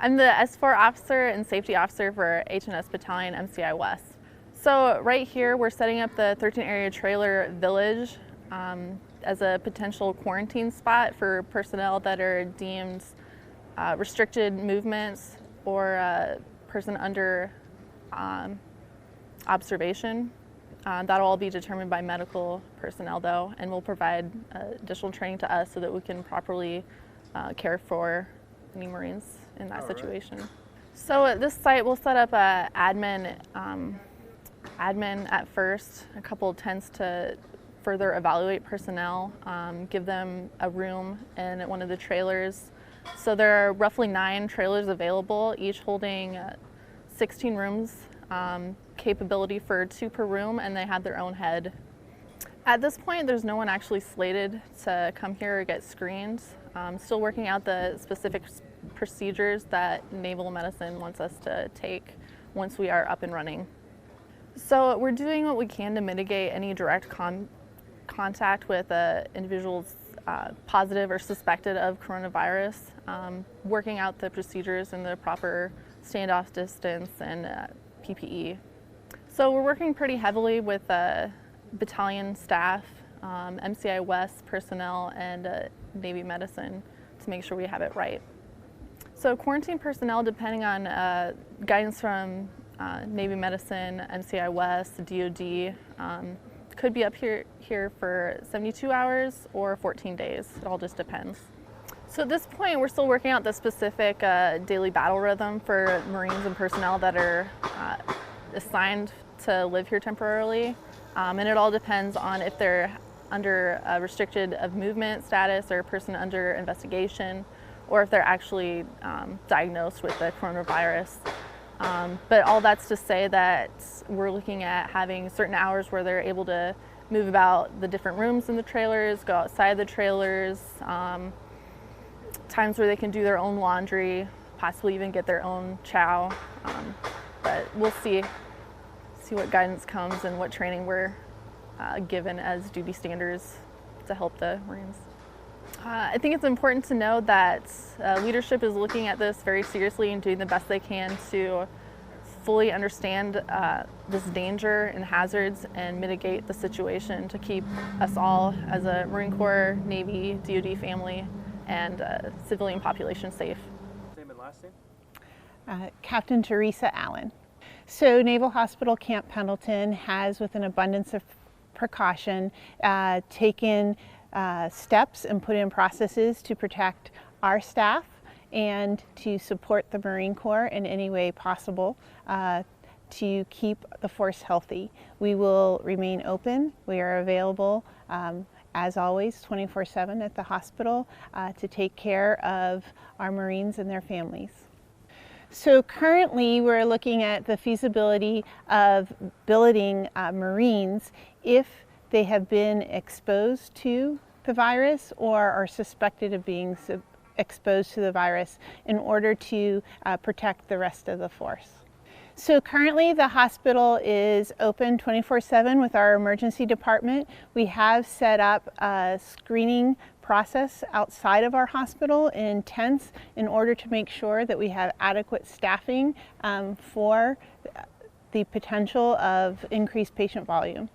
I'm the S4 officer and safety officer for H&S Battalion MCI-West. So right here we're setting up the 13 area trailer village as a potential quarantine spot for personnel that are deemed restricted movements or a person under observation. That'll all be determined by medical personnel though, and will provide additional training to us so that we can properly care for any Marines in that situation. So at this site we'll set up a admin at first, a couple of tents to further evaluate personnel, give them a room in one of the trailers. So there are roughly 9 trailers available, each holding 16 rooms, capability for 2 per room, and they have their own head. At this point, there's no one actually slated to come here or get screened. Still working out the specific procedures that naval medicine wants us to take once we are up and running. So we're doing what we can to mitigate any direct contact with individuals positive or suspected of coronavirus, working out the procedures and the proper standoff distance and PPE. So we're working pretty heavily with battalion staff, MCI-West personnel, and Navy medicine to make sure we have it right. So quarantine personnel, depending on guidance from Navy medicine, MCI-West, DoD, could be up here for 72 hours or 14 days. It all just depends. So at this point, we're still working out the specific daily battle rhythm for Marines and personnel that are assigned to live here temporarily. And it all depends on if they're under a restricted of movement status or a person under investigation, or if they're actually diagnosed with the coronavirus. But all that's to say that we're looking at having certain hours where they're able to move about the different rooms in the trailers, go outside the trailers, times where they can do their own laundry, possibly even get their own chow. But we'll see what guidance comes and what training we're given as duty standards to help the Marines. I think it's important to know that leadership is looking at this very seriously and doing the best they can to fully understand this danger and hazards and mitigate the situation to keep us all as a Marine Corps, Navy, DoD family, and civilian population safe. Name and last name? CAPT Teresa Allen. So Naval Hospital Camp Pendleton has, with an abundance of precaution, taken steps and put in processes to protect our staff and to support the Marine Corps in any way possible to keep the force healthy. We will remain open. We are available as always 24/7 at the hospital to take care of our Marines and their families. So currently we're looking at the feasibility of billeting Marines if they have been exposed to the virus or are suspected of being exposed to the virus in order to protect the rest of the force. So currently the hospital is open 24/7 with our emergency department. We have set up a screening process outside of our hospital in tents in order to make sure that we have adequate staffing for the potential of increased patient volume.